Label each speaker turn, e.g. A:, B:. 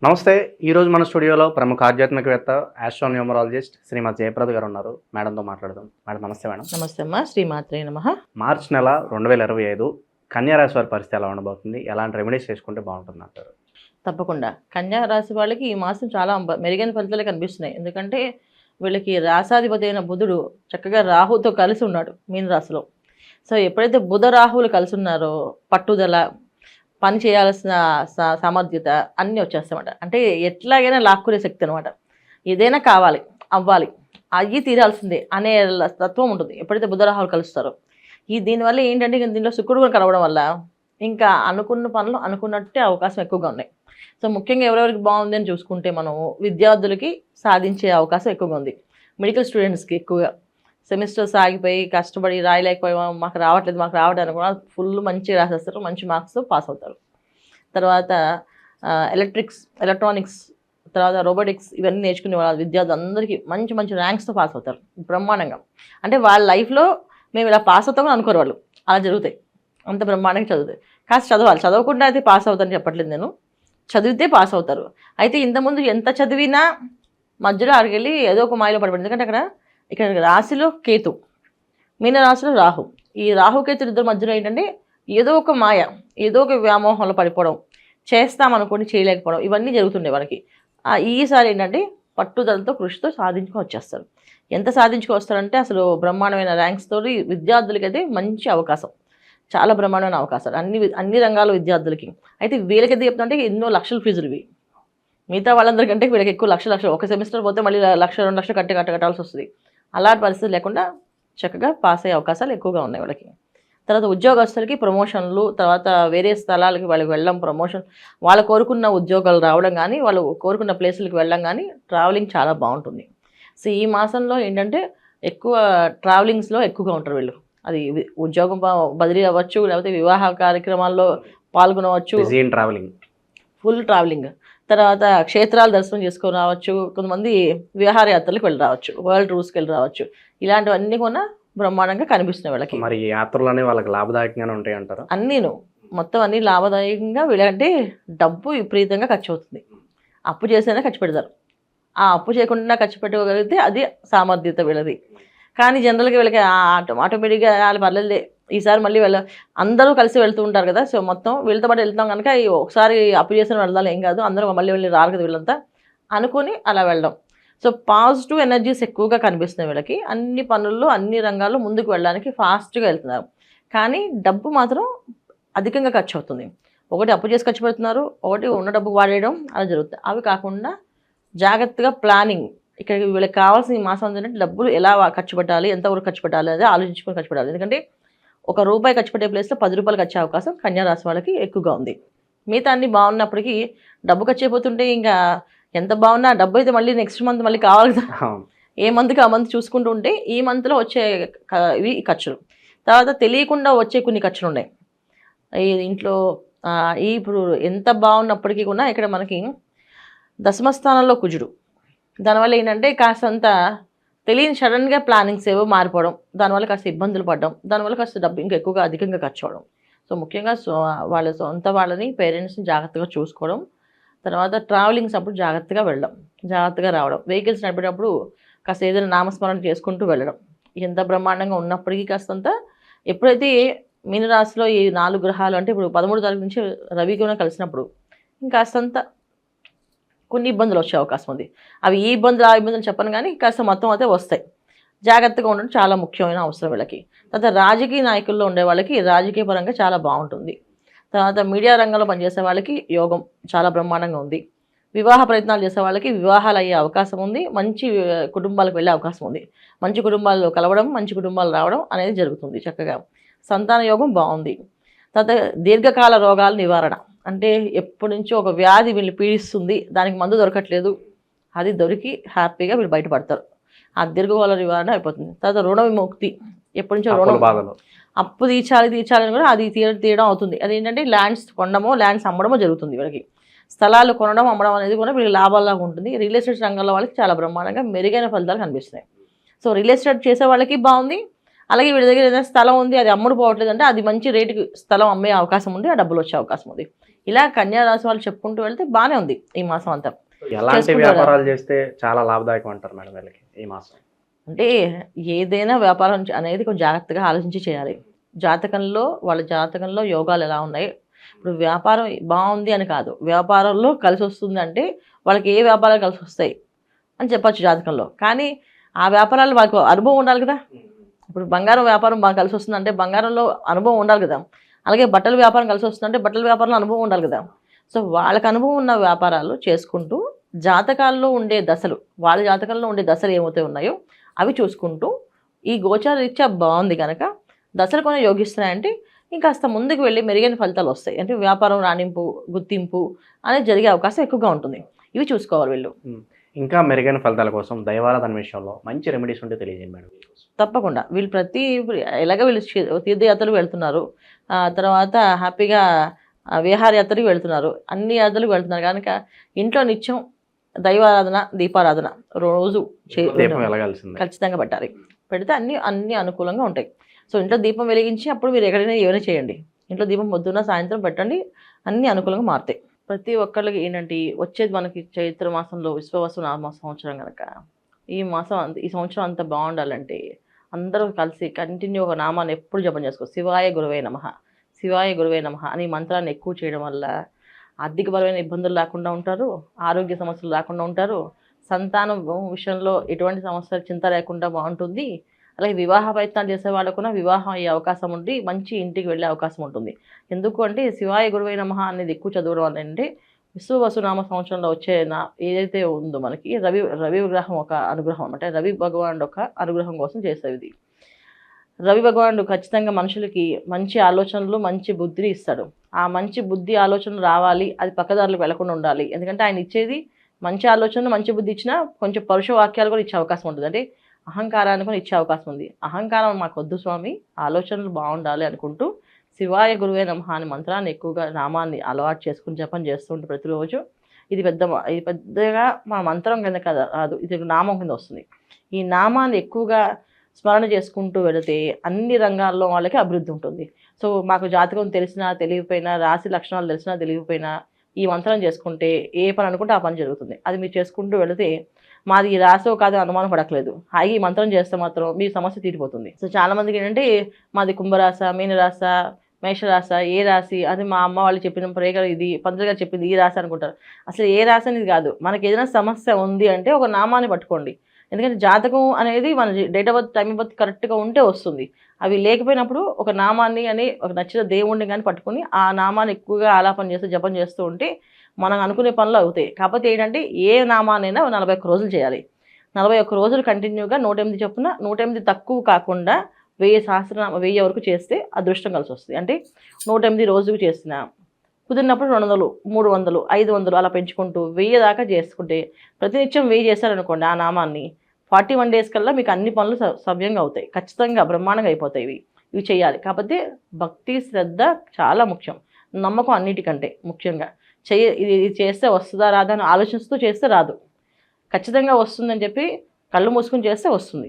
A: నమస్తే. ఈరోజు మన స్టూడియోలో ప్రముఖ ఆధ్యాత్మికవేత్త ఆస్ట్రోన్యూమరాలజిస్ట్ శ్రీమతి జయప్రద గారు ఉన్నారు. మేడంతో మాట్లాడదాం. మేడం నమస్తే. మేడం
B: నమస్తే అమ్మా. శ్రీమాత్రే నమః.
A: మార్చి నెల 2025 కన్యా రాశి వారి పరిస్థితి ఎలా ఉండబోతుంది? ఎలాంటి రెమెడీస్ చేసుకుంటే బాగుంటుంది అంటారు?
B: తప్పకుండా కన్యా రాశి వాళ్ళకి ఈ మాసం చాలా మెరుగైన ఫలితాలు కనిపిస్తున్నాయి. ఎందుకంటే వీళ్ళకి రాశాధిపతి అయిన బుధుడు చక్కగా రాహుతో కలిసి ఉన్నాడు మీన రాశిలో. సో ఎప్పుడైతే బుధ రాహువులు కలిసి ఉన్నారో పట్టుదల, పని చేయాల్సిన సామర్థ్యత అన్నీ వచ్చేస్తాయన్నమాట. అంటే ఎట్లాగైనా లాక్కునే శక్తి అనమాట. ఏదైనా కావాలి, అవ్వాలి, అయ్యి తీరాల్సిందే అనే తత్వం ఉంటుంది ఎప్పుడైతే బుధ రాహువులు కలుస్తారో. దీనివల్ల ఏంటంటే దీనిలో శుక్రుడు కూడా కలవడం వల్ల ఇంకా అనుకున్న పనులు అనుకున్నట్టే అవకాశం ఎక్కువగా ఉన్నాయి. సో ముఖ్యంగా ఎవరెవరికి బాగుంది అని చూసుకుంటే మనం విద్యార్థులకి సాధించే అవకాశం ఎక్కువగా ఉంది. మెడికల్ స్టూడెంట్స్కి ఎక్కువగా సెమిస్టర్స్ ఆగిపోయి కష్టపడి రాయలేకపోయి మాకు రావడానికి కూడా ఫుల్ మంచిగా రాసేస్తారు, మంచి మార్క్స్తో పాస్ అవుతారు. తర్వాత ఎలక్ట్రానిక్స్, తర్వాత రోబోటిక్స్ ఇవన్నీ నేర్చుకునే వాళ్ళ విద్యార్థులందరికీ మంచి మంచి ర్యాంక్స్తో పాస్ అవుతారు బ్రహ్మాండంగా. అంటే వాళ్ళ లైఫ్లో మేము ఇలా పాస్ అవుతామని అనుకోరు వాళ్ళు, అలా జరుగుతాయి. అంత బ్రహ్మాండంగా చదువుతాయి. కాస్త చదవాలి, చదవకుండా అయితే పాస్ అవుతారని చెప్పట్లేదు నేను, చదివితే పాస్ అవుతారు. అయితే ఇంతకుముందు ఎంత చదివినా మధ్యలో అక్కడికి ఏదో ఒక మాయలో పడిపోయింది. ఎందుకంటే ఇక్కడ రాశిలో కేతు, మీన రాశిలో రాహు. ఈ రాహుకేతులు ఇద్దరు మధ్యలో ఏంటంటే ఏదో ఒక మాయ, ఏదో ఒక వ్యామోహంలో పడిపోవడం, చేస్తామనుకోండి చేయలేకపోవడం, ఇవన్నీ జరుగుతుండే వాళ్ళకి. ఈసారి ఏంటంటే పట్టుదలతో కృషితో వచ్చేస్తారు. ఎంత సాధించుకొస్తారంటే అసలు బ్రహ్మాండమైన ర్యాంక్స్ తోటి విద్యార్థులకి అయితే మంచి అవకాశం, చాలా బ్రహ్మాండమైన అవకాశాలు అన్ని రంగాల విద్యార్థులకి. అయితే వీళ్ళకైతే చెప్తుంటే ఎన్నో లక్షల ఫీజులు ఇవి. మిగతా వాళ్ళందరికంటే వీళ్ళకి ఎక్కువ లక్షలు ఒక సెమిస్టర్ పోతే మళ్ళీ 1,00,000-2 లక్షలు కట్టాల్సి వస్తుంది. అలాంటి పరిస్థితి లేకుండా చక్కగా పాస్ అయ్యే అవకాశాలు ఎక్కువగా ఉన్నాయి వాళ్ళకి. తర్వాత ఉద్యోగస్తులకి ప్రమోషన్లు, తర్వాత వేరే స్థలాలకి వాళ్ళకి వెళ్ళడం, ప్రమోషన్, వాళ్ళు కోరుకున్న ఉద్యోగాలు రావడం కానీ, వాళ్ళు కోరుకున్న ప్లేసులకి వెళ్ళడం కానీ, ట్రావెలింగ్ చాలా బాగుంటుంది. సో ఈ మాసంలో ఏంటంటే ఎక్కువ ట్రావెలింగ్స్లో ఎక్కువగా ఉంటారు వీళ్ళు. అది ఉద్యోగం బదిలీ అవ్వచ్చు, లేకపోతే వివాహ కార్యక్రమాల్లో పాల్గొనవచ్చు, ఫుల్ ట్రావెలింగ్. తర్వాత క్షేత్రాలు దర్శనం చేసుకొని రావచ్చు, కొంతమంది విహారయాత్రలకు వెళ్ళి రావచ్చు, వరల్డ్ టూర్స్కి వెళ్ళి రావచ్చు. ఇలాంటివన్నీ కూడా బ్రహ్మాండంగా కనిపిస్తున్నాయి వీళ్ళకి.
A: మరి యాత్రలు వాళ్ళకి లాభదాయకంగానే ఉంటాయి అంటారు?
B: మొత్తం అన్నీ లాభదాయకంగా. వీళ్ళంటే డబ్బు విపరీతంగా ఖర్చు అవుతుంది. అప్పు చేసేనే ఖర్చు పెడతారు. ఆ అప్పు చేయకుండా ఖర్చు పెట్టుకోగలిగితే అది సామర్థ్యత వీళ్ళది. కానీ జనరల్గా వీళ్ళకి ఆటోమేటిక్గా వాళ్ళు పర్లేదులే, ఈసారి మళ్ళీ అందరూ కలిసి వెళ్తూ ఉంటారు కదా. సో మొత్తం వీళ్ళతో పాటు వెళ్తాం కనుక ఒకసారి అప్పు చేసిన వెళ్దాం, ఏం కాదు, అందరూ మళ్ళీ వెళ్ళి రారు కదా వీళ్ళంతా అనుకుని అలా వెళ్ళడం. సో పాజిటివ్ ఎనర్జీస్ ఎక్కువగా కనిపిస్తున్నాయి వీళ్ళకి. అన్ని పనుల్లో అన్ని రంగాల్లో ముందుకు వెళ్ళడానికి ఫాస్ట్గా వెళ్తున్నారు. కానీ డబ్బు మాత్రం అధికంగా ఖర్చు అవుతుంది. ఒకటి అప్పు చేసి ఖర్చు పెడుతున్నారు, ఒకటి ఉన్న డబ్బు వాడేయడం, అలా జరుగుతుంది. అవి కాకుండా జాగ్రత్తగా ప్లానింగ్, ఇక్కడ వీళ్ళకి కావాల్సిన ఈ మాసం ఏంటంటే డబ్బులు ఎలా ఖర్చు పెట్టాలి, ఎంతవరకు ఖర్చు పెట్టాలి అనేది ఆలోచించుకొని ఖర్చు పెట్టాలి. ఎందుకంటే ₹1 ఖర్చు పెట్టే ప్లేస్లో ₹10 ఖర్చు అవకాశం కన్యా రాశి వాళ్ళకి ఎక్కువగా ఉంది. మిగతా అన్ని బాగున్నప్పటికీ డబ్బు ఖర్చు అయిపోతుంటే ఇంకా ఎంత బాగున్నా డబ్బు అయితే మళ్ళీ నెక్స్ట్ మంత్ మళ్ళీ కావాలి కదా. ఏ మంత్కి ఆ మంత్ చూసుకుంటూ ఉంటే ఈ మంత్లో వచ్చే ఇవి ఖర్చులు, తర్వాత తెలియకుండా వచ్చే కొన్ని ఖర్చులు ఉన్నాయి ఈ ఇంట్లో. ఇప్పుడు ఎంత బాగున్నప్పటికీ కూడా ఇక్కడ మనకి దశమస్థానంలో కుజుడు, దానివల్ల ఏంటంటే కాస్తంత తెలియని సడన్గా ప్లానింగ్స్ ఏవో మారిపోవడం, దానివల్ల కాస్త ఇబ్బందులు పడడం, దానివల్ల కాస్త డబ్బు ఇంకా ఎక్కువగా అధికంగా ఖర్చు అవడం. సో ముఖ్యంగా వాళ్ళ సొంత వాళ్ళని, పేరెంట్స్ని జాగ్రత్తగా చూసుకోవడం, తర్వాత ట్రావెలింగ్స్ అప్పుడు జాగ్రత్తగా వెళ్ళడం, జాగ్రత్తగా రావడం, వెహికల్స్ నడిపేటప్పుడు కాస్త ఏదైనా నామస్మరణ చేసుకుంటూ వెళ్ళడం. ఎంత బ్రహ్మాండంగా ఉన్నప్పటికీ కాస్తంత ఎప్పుడైతే మీనరాశిలో ఈ 4 గ్రహాలు అంటే ఇప్పుడు 13వ తారీఖు నుంచి రవి కూడా కలిసినప్పుడు ఇంకాస్తంత కొన్ని ఇబ్బందులు వచ్చే అవకాశం ఉంది. అవి ఈ ఇబ్బందులు ఆ ఇబ్బందులు చెప్పను కానీ కాస్త మొత్తం అయితే వస్తాయి. జాగ్రత్తగా ఉండడం చాలా ముఖ్యమైన అవసరం వీళ్ళకి. తర్వాత రాజకీయ నాయకుల్లో ఉండే వాళ్ళకి రాజకీయ పరంగా చాలా బాగుంటుంది. తర్వాత మీడియా రంగంలో పనిచేసే వాళ్ళకి యోగం చాలా బ్రహ్మాండంగా ఉంది. వివాహ ప్రయత్నాలు చేసే వాళ్ళకి వివాహాలు అయ్యే అవకాశం ఉంది. మంచి కుటుంబాలకు వెళ్ళే అవకాశం ఉంది. మంచి కుటుంబాల్లో కలవడం, మంచి కుటుంబాలు రావడం అనేది జరుగుతుంది. చక్కగా సంతాన యోగం బాగుంది. తర్వాత దీర్ఘకాల రోగాల నివారణ, అంటే ఎప్పటి నుంచో ఒక వ్యాధి వీళ్ళు పీడిస్తుంది, దానికి మందు దొరకట్లేదు, అది దొరికి హ్యాపీగా వీళ్ళు బయటపడతారు. ఆ దీర్ఘకాల నివారణ అయిపోతుంది. తర్వాత రుణ విముక్తి, ఎప్పటి నుంచో రుణం, అప్పు తీర్చాలని కూడా అది తీయడం అవుతుంది. అదేంటంటే ల్యాండ్స్ కొనడమో ల్యాండ్స్ అమ్మడమో జరుగుతుంది వీళ్ళకి. స్థలాలు కొనడం అమ్మడం అనేది కూడా వీళ్ళకి లాభాల్లాగా ఉంటుంది. రియల్ ఎస్టేట్ రంగంలో వాళ్ళకి చాలా బ్రహ్మాండంగా మెరుగైన ఫలితాలు కనిపిస్తున్నాయి. సో రియల్ ఎస్టేట్ చేసే వాళ్ళకి బాగుంది, అలాగే వీడి దగ్గర ఏదైనా స్థలం ఉంది, అది అమ్ముడు పోవట్లేదు అంటే అది మంచి రేటుకి స్థలం అమ్మే అవకాశం ఉంది, ఆ డబ్బులు వచ్చే అవకాశం ఉంది. ఇలా కన్యా రాశి వాళ్ళు చెప్పుకుంటూ వెళ్తే బాగానే ఉంది ఈ మాసం అంతా.
A: ఎలాంటి
B: చేసుకుంటారా?
A: వ్యాపారాలు చేస్తే చాలా లాభదాయకం అంటారు మేడం వీళ్ళకి ఈ మాసం?
B: అంటే ఏదైనా వ్యాపారం అనేది కొంచెం జాగ్రత్తగా ఆలోచించి చేయాలి. వాళ్ళ జాతకంలో యోగాలు ఎలా ఉన్నాయి, ఇప్పుడు వ్యాపారం బాగుంది అని కాదు, వ్యాపారంలో కలిసి వస్తుంది అంటే వాళ్ళకి ఏ వ్యాపారాలు కలిసి వస్తాయి అని చెప్పచ్చు జాతకంలో. కానీ ఆ వ్యాపారాలు వాళ్ళకు అనుభవం ఉండాలి కదా. ఇప్పుడు బంగారం వ్యాపారం బాగా కలిసి వస్తుందంటే బంగారంలో అనుభవం ఉండాలి కదా. అలాగే బట్టల వ్యాపారం కలిసి వస్తుందంటే బట్టల వ్యాపారంలో అనుభవం ఉండాలి కదా. సో వాళ్ళకి అనుభవం ఉన్న వ్యాపారాలు చేసుకుంటూ జాతకాల్లో ఉండే దశలు, వాళ్ళ జాతకంలో ఉండే దశలు ఏమైతే ఉన్నాయో అవి చూసుకుంటూ ఈ గోచార రీత్యా బాగుంది కనుక దశలు కొన్ని యోగిస్తున్నాయంటే ఇంకాస్త ముందుకు వెళ్ళి మెరుగైన ఫలితాలు వస్తాయి. అంటే వ్యాపారం రాణింపు, గుర్తింపు అనేది జరిగే అవకాశం ఎక్కువగా ఉంటుంది. ఇవి చూసుకోవాలి వీళ్ళు.
A: ఇంకా మెరుగైన ఫలితాల కోసం దైవారాధన విషయంలో మంచి రెమెడీస్ ఉంటే తెలియజేయండి మేడం.
B: తప్పకుండా వీళ్ళు ఎలాగ వీళ్ళు తీర్థయాత్రలు వెళ్తున్నారు, తర్వాత హ్యాపీగా విహారయాత్రకి వెళ్తున్నారు, అన్ని యాత్రలకు వెళ్తున్నారు కనుక ఇంట్లో నిత్యం దైవారాధన, దీపారాధన రోజు
A: దీపం వెలగాల్సిందే,
B: ఖచ్చితంగా పెట్టాలి. పెడితే అన్ని అనుకూలంగా ఉంటాయి. సో ఇంట్లో దీపం వెలిగించి అప్పుడు మీరు ఎక్కడైనా ఏమైనా చేయండి. ఇంట్లో దీపం పొద్దున్న సాయంత్రం పెట్టండి, అన్ని అనుకూలంగా మారుతాయి. ప్రతి ఒక్కళ్ళకి ఏంటంటే వచ్చేది మనకి చైత్ర మాసంలో విశ్వవసు నామ సంవత్సరం కనుక ఈ సంవత్సరం అంత బాగుండాలంటే అందరూ కలిసి కంటిన్యూ ఒక నామాన్ని ఎప్పుడు జపం చేసుకో. శివాయ గురువే నమః, శివాయ గురువే నమః అని మంత్రాన్ని ఎక్కువ చేయడం వల్ల ఆర్థికపరమైన ఇబ్బందులు లేకుండా ఉంటారు, ఆరోగ్య సమస్యలు లేకుండా ఉంటారు, సంతానం విషయంలో ఎటువంటి సమస్య చింత లేకుండా బాగుంటుంది. అలాగే వివాహ ప్రయత్నాలు చేసే వాళ్ళకు కూడా వివాహం అయ్యే అవకాశం ఉండి మంచి ఇంటికి వెళ్ళే అవకాశం ఉంటుంది. ఎందుకు అంటే శివాయ గురువై నమః అనేది ఎక్కువ చదవడం వల్ల అంటే విశ్వవసునామ సంవత్సరంలో వచ్చే ఏదైతే ఉందో మనకి రవి విగ్రహం ఒక అనుగ్రహం, అంటే రవి భగవానుడు ఒక అనుగ్రహం కోసం చేసేది ఇది. రవి భగవానుడు ఖచ్చితంగా మనుషులకి మంచి ఆలోచనలు, మంచి బుద్ధిని ఇస్తాడు. ఆ మంచి బుద్ధి ఆలోచనలు రావాలి, అది పక్కదారులకు వెళ్లకుండా ఉండాలి. ఎందుకంటే ఆయన ఇచ్చేది మంచి ఆలోచనలు, మంచి బుద్ధి ఇచ్చినా కొంచెం పరుష వాక్యాలు కూడా ఇచ్చే అవకాశం ఉంటుంది. అంటే అహంకారాన్ని కూడా ఇచ్చే అవకాశం ఉంది. అహంకారం మాకు వద్దు స్వామి, ఆలోచనలు బాగుండాలి అనుకుంటూ శివాయ గురువే నమః అనే మంత్రాన్ని ఎక్కువగా నామాన్ని అలవాటు చేసుకుని జపం చేస్తుంటే ప్రతిరోజు ఇది పెద్దగా మా మంత్రం కింద కదా రాదు, ఇది నామం కింద వస్తుంది. ఈ నామాన్ని ఎక్కువగా స్మరణ చేసుకుంటూ వెళితే అన్ని రంగాల్లో వాళ్ళకి అభివృద్ధి ఉంటుంది. సో మాకు జాతకం తెలిసినా తెలియకపోయినా, రాశి లక్షణాలు తెలిసినా తెలియకపోయినా ఈ మంత్రం చేసుకుంటే ఏ పని అనుకుంటే ఆ పని జరుగుతుంది. అది మీరు చేసుకుంటూ వెళితే మాది ఈ రాసో కాదో అనుమానం పడట్లేదు, హాయిగా ఈ మంత్రం చేస్తే మాత్రం మీ సమస్య తీరిపోతుంది. సో చాలామందికి ఏంటంటే మాది కుంభరాశ, మీనరాశ, మేషరాశ, ఏ రాశి అది మా అమ్మ వాళ్ళు చెప్పిన ప్రేగలు ఇది పంతులు గారు చెప్పింది ఈ రాశి అనుకుంటారు. అసలు ఏ రాశి అనేది కాదు. మనకి ఏదైనా సమస్య ఉంది అంటే ఒక నామాన్ని పట్టుకోండి. ఎందుకంటే జాతకం అనేది మన date of birth, time of birth కరెక్ట్గా ఉంటే వస్తుంది. అవి లేకపోయినప్పుడు ఒక నామాన్ని అని ఒక నచ్చిన దేవుణ్ణి కానీ పట్టుకొని ఆ నామాన్ని ఎక్కువగా ఆలాపన చేస్తూ జపం చేస్తూ ఉంటే మనం అనుకునే పనులు అవుతాయి. కాకపోతే ఏంటంటే ఏ నామానైనా 41 రోజులు చేయాలి. 41 రోజులు కంటిన్యూగా 108 చొప్పున, 108 తక్కువ కాకుండా 1000 సహస్రనామ 1000 వరకు చేస్తే అదృష్టం కలిసి వస్తుంది. అంటే 108 రోజుకు చేసిన కుదిరినప్పుడు 200, 300, 500 అలా పెంచుకుంటూ 1000 దాకా చేసుకుంటే ప్రతినిత్యం 1000 చేశారనుకోండి ఆ నామాన్ని 41 డేస్ కల్లా మీకు అన్ని పనులు సవ్యంగా అవుతాయి. ఖచ్చితంగా బ్రహ్మాండంగా అయిపోతాయి. ఇవి చేయాలి. కాకపోతే భక్తి, శ్రద్ధ చాలా ముఖ్యం, నమ్మకం అన్నిటికంటే ముఖ్యంగా. ఇది చేస్తే వస్తుందా రాదా అని ఆలోచిస్తూ చేస్తే రాదు. ఖచ్చితంగా వస్తుందని చెప్పి కళ్ళు మూసుకుని చేస్తే వస్తుంది.